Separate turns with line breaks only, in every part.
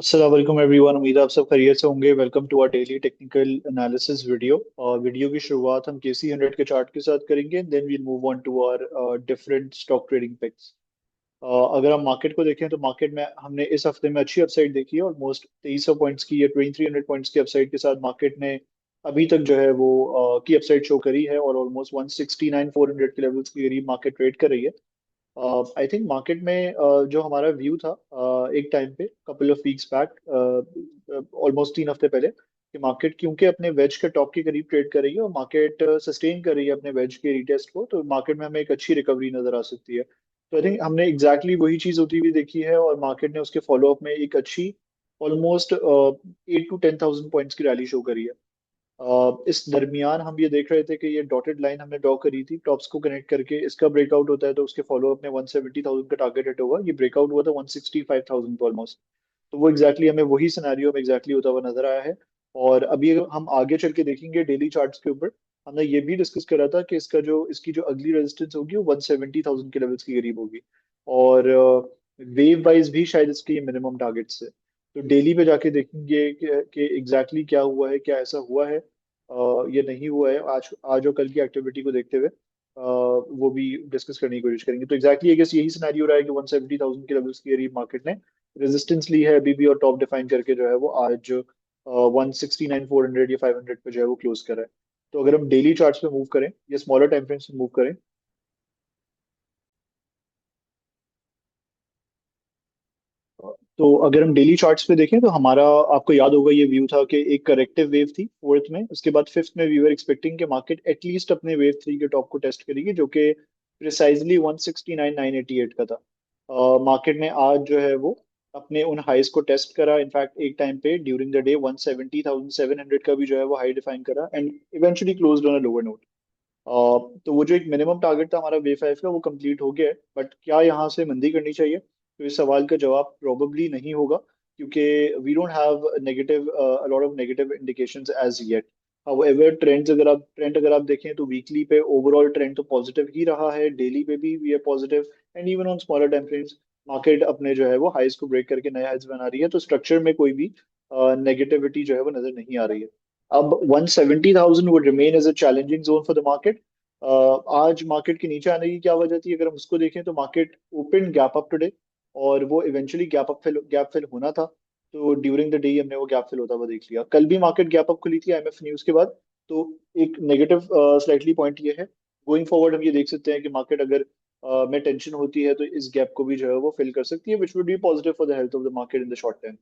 अस्सलाम वालेकुम एवरीवन। उम्मीद है आप सब खैरियत से होंगे। Welcome to our daily technical analysis video. Video की शुरुआत हम केसी 100 के चार्ट के साथ करेंगे, then we'll move on to our different stock trading picks. अगर हम मार्केट को देखें तो मार्केट में हमने इस हफ्ते में अच्छी अपसाइड देखी है। ऑलमोस्ट 2300 पॉइंट्स की या 2300 पॉइंट्स की अपसाइड के साथ मार्केट ने अभी तक जो है वो की अपसाइड शो करी है, और ऑलमोस्ट 169,400 के लेवल्स के करीब मार्केट ट्रेड कर रही है। आई थिंक मार्केट में जो हमारा व्यू था एक टाइम पे couple of weeks back, almost 3 हफ्ते पहले, कि मार्केट क्योंकि अपने वेज के टॉप के करीब ट्रेड कर रही है और मार्केट सस्टेन कर रही है अपने वेज के रिटेस्ट को, तो मार्केट में हमें एक अच्छी रिकवरी नजर आ सकती है। तो आई थिंक हमने एग्जैक्टली वही चीज होती हुई देखी है, और मार्केट ने उसके फॉलो अप में एक अच्छी ऑलमोस्ट 8 to 10,000 पॉइंट्स की रैली शो करी है। इस दरमियान हम ये देख रहे थे कि ये डॉटेड लाइन हमने ड्रॉ करी थी टॉप्स को कनेक्ट करके, इसका ब्रेकआउट होता है तो उसके फॉलो अप में 170,000 का टारगेट हिट होगा। ये ब्रेकआउट हुआ था 165,000 को ऑलमोस्ट। तो वो एग्जैक्टली हमें वही सिनेरियो में एग्जैक्टली होता हुआ नजर आया है। और अभी अगर हम आगे चल के देखेंगे डेली चार्ट्स के ऊपर, हमने ये भी डिस्कस करा था कि इसकी जो अगली रेजिस्टेंस होगी वो 170,000 के लेवल्स के करीब होगी। और वेव वाइज भी शायद इसके मिनिमम टारगेट्स है। तो डेली पे जाके देखेंगे कि एग्जैक्टली क्या हुआ है, क्या ऐसा हुआ है, ये नहीं हुआ है। आज आज और कल की एक्टिविटी को देखते हुए वो भी डिस्कस करने की कोशिश करेंगे। तो एग्जैक्टली आई गेस यही सिनेरियो रहा है कि 170,000 के लेवल्स के करीब मार्केट ने रेजिस्टेंस ली है अभी भी, और टॉप डिफाइन करके जो है वो आज 169,400 या 500 पे जो है वो क्लोज करा है। तो अगर हम डेली चार्ट्स पे मूव करें या स्मॉलर टाइम फ्रेम्स पे मूव करें, तो अगर हम डेली चार्ट्स पे देखें तो हमारा, आपको याद होगा, ये व्यू था कि एक करेक्टिव वेव थी फोर्थ में, उसके बाद फिफ्थ में वी वर एक्सपेक्टिंग कि मार्केट एटलीस्ट अपने वेव थ्री के टॉप को टेस्ट करेगी, जो कि प्रिसाइजली 169,988 का था। मार्केट ने आज जो है वो अपने उन हाइस को टेस्ट करा। इनफैक्ट एक टाइम पे ड्यूरिंग द डे 170,700 का भी जो है वो हाई डिफाइन करा, and eventually closed on a lower note. तो वो जो एक मिनिमम टारगेट था हमारा वे फाइव का, वो कंप्लीट हो गया है। बट क्या यहाँ से मंदी करनी चाहिए? तो इस सवाल का जवाब प्रोबेबली नहीं होगा, क्योंकि we don't have negative a lot of negative indications as yet. However trend अगर आप देखें तो वीकली पे ओवरऑल ट्रेंड तो पॉजिटिव ही रहा है, डेली पे भी we are positive, and even on smaller time frames market अपने जो है वो हाइस को ब्रेक करके नए हाइस बना रही है। तो स्ट्रक्चर में कोई भी नेगेटिविटी जो है वो नजर नहीं आ रही है। अब 170,000 would remain as a challenging zone for the market. आज मार्केट के नीचे आने की क्या वजह थी? अगर हम उसको देखें तो market open gap up today, और वो इवेंचुअली गैप फिल होना था। तो ड्यूरिंग द डे हमने वो गैप फिल होता हुआ देख लिया। कल भी मार्केट गैप अप खुली थी आईएमएफ न्यूज के बाद। तो एक नेगेटिव स्लाइटली पॉइंट ये है, गोइंग फॉरवर्ड हम ये देख सकते हैं कि मार्केट अगर में टेंशन होती है तो इस गैप को भी जो है वो फिल कर सकती है, which would be positive for the health of the market in the short term.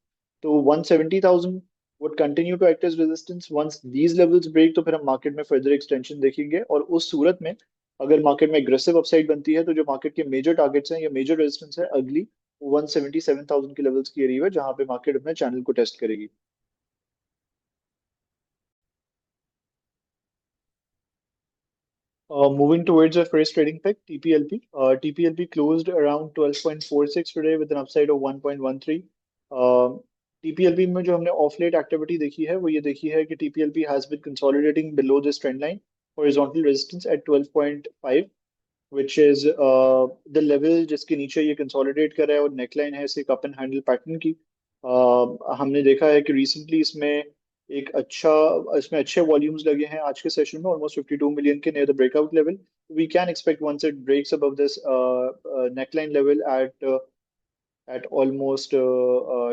तो 170,000 would continue to act as resistance. Once these levels break तो फिर हम मार्केट में फर्दर एक्सटेंशन देखेंगे, और उस सूरत में अगर मार्केट में एग्रेसिव अपसाइड बनती है तो जो मार्केट के मेजर टारगेट्स हैं या मेजर रेजिस्टेंस है अगली, 177,000 के लेवल्स की करीब है, जहां पे मार्केट अपने चैनल को टेस्ट करेगी। Moving towards our first trading pick, TPLP. TPLP closed around 12.46 today with an upside of 1.13. TPLP में जो हमने ऑफ लेट एक्टिविटी देखी है वो ये देखी है कि TPLP has been consolidating below this trend line, horizontal resistance at 12.5, which is the level जिसके नीचे ये कंसोलिडेट कर रहा है, और नेकलाइन है इसे कप एंड हैंडल पैटर्न की। हमने देखा है कि रिसेंटली एक अच्छा इसमें अच्छे वॉल्यूम्स लगे हैं आज के सेशन में, ऑलमोस्ट 52 मिलियन के near the breakout level. We can expect once it breaks above this neckline level at almost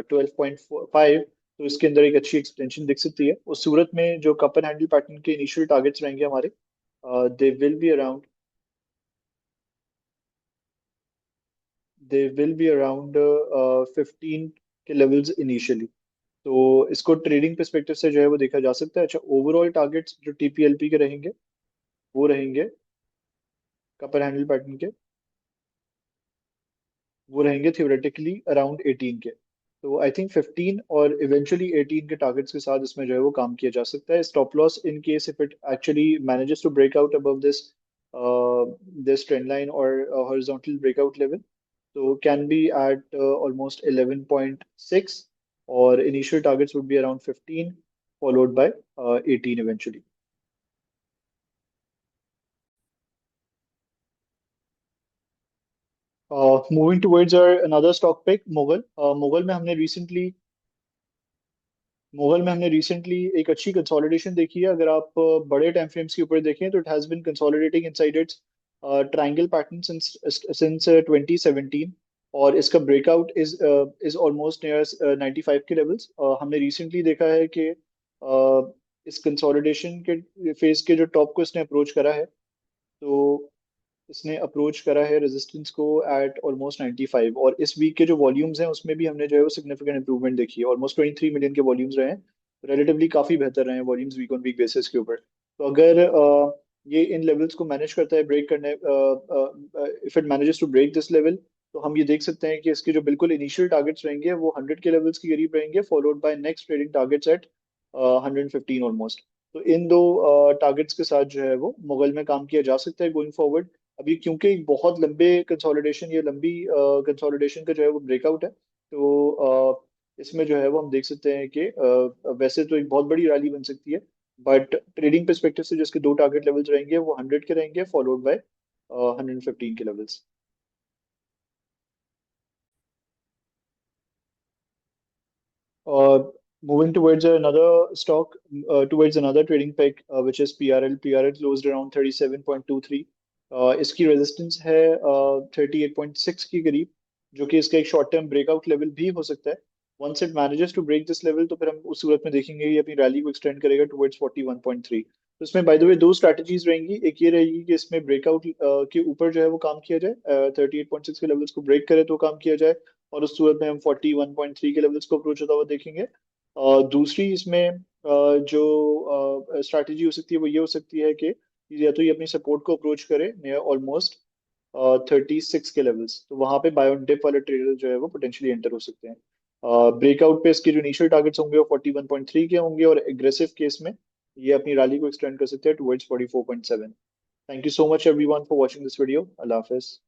12.5, तो इसके अंदर एक अच्छी एक्सटेंशन दिख सकती है। उस सूरत में जो कप एंड हैंडल पैटर्न के इनिशियल टारगेट्स रहेंगे हमारे, दे विल बी अराउंड 15 के लेवल्स इनिशियली। तो इसको ट्रेडिंग perspective से जो है वो देखा जा सकता है। अच्छा, ओवरऑल टारगेट्स जो टीपीएलपी के रहेंगे वो रहेंगे कपर हैंडल पैटर्न के, वो रहेंगे थियोरेटिकली अराउंड 18 के। तो आई थिंक 15 और इवेंचुअली 18 के टारगेट्स के साथ इसमें जो है वो काम किया जा सकता है। Stop loss in case if it actually manages to break out above this trend line और हॉरिजॉन्टल ब्रेकआउट लेवल, तो कैन बी एट ऑलमोस्ट 11.6, और initial targets would be around 15 followed by 18 eventually. Moving towards our another stock pick, Mughal. Mughal में हमने recently Mughal में हमने recently एक अच्छी consolidation देखी है। अगर आप बड़े टाइम फ्रेम्स के ऊपर देखें तो it has been consolidating inside it's triangle pattern since 2017, और इसका ब्रेकआउट इज ऑलमोस्ट नियर 95 के लेवल्स। हमने रिसेंटली देखा है कि इस कंसोलिडेशन के फेज के जो टॉप को इसने अप्रोच करा है, तो इसने अप्रोच करा है रेजिस्टेंस को एट ऑलमोस्ट 95, और इस वीक के जो वॉल्यूम्स हैं उसमें भी हमने जो है वो सिग्निफिकेंट इंप्रूवमेंट देखी है। ऑलमोस्ट 23 मिलियन के वॉल्यूम्स रहे हैं, रिलेटिवली काफी बेहतर रहे हैं volumes week on week basis के ऊपर। तो अगर ये इन लेवल्स को मैनेज करता है, ब्रेक करने, if it manages to break this level, तो हम ये देख सकते हैं कि इसके जो बिल्कुल इनिशियल टारगेट्स रहेंगे वो 100 के लेवल्स के करीब रहेंगे, followed by next trading targets at 115 almost. तो इन दो टारगेट्स के साथ जो है वो मुगल में काम किया जा सकता है गोइंग फॉरवर्ड। अभी क्योंकि एक बहुत लंबे कंसोलिडेशन, ये लंबी कंसोलिडेशन का जो है वो ब्रेकआउट है, तो इसमें जो है वो हम देख सकते हैं कि वैसे तो एक बहुत बड़ी रैली बन सकती है, बट ट्रेडिंग परस्पेक्टिव से जिसके दो टारगेट लेवल्स रहेंगे वो 100 के रहेंगे, फॉलोड बाय 115 के levels. Moving towards another stock, towards another trading peg, which is PRL. PRL closed around 37.23. इसकी रेजिस्टेंस है 38.6 के करीब, जो कि इसका एक शॉर्ट टर्म ब्रेकआउट लेवल भी हो सकता है। Once it manages to break this level, तो फिर हम उस सूरत में देखेंगे ये अपनी रैली को एक्सटेंड करेगा टुवर्ड्स 41.3। तो इसमें बाय द वे दो स्ट्रैटेजीज रहेंगी। एक ये रहेगी कि इसमें ब्रेकआउट के ऊपर जो है वो काम किया जाए, 38.6 के लेवल्स को ब्रेक करे तो काम किया जाए, और उस सूरत में हम 41.3 के लेवल्स को अप्रोच होता हुआ देखेंगे। दूसरी इसमें जो स्ट्रैटेजी हो सकती है वो ये हो सकती है कि या तो ये अपनी सपोर्ट को अप्रोच करे नियर ऑलमोस्ट 36 के लेवल्स, तो वहां पे बाय ऑन डिप वाले ट्रेडर जो है वो पोटेंशियली एंटर हो सकते हैं। ब्रेकआउट पे इसके जो इनिशियल टारगेट्स होंगे वो 41.3 के होंगे, और एग्रेसिव केस में ये अपनी रैली को एक्सटेंड कर सकते हैं towards 44.7। Thank you so much everyone for watching this video. Allah Hafiz.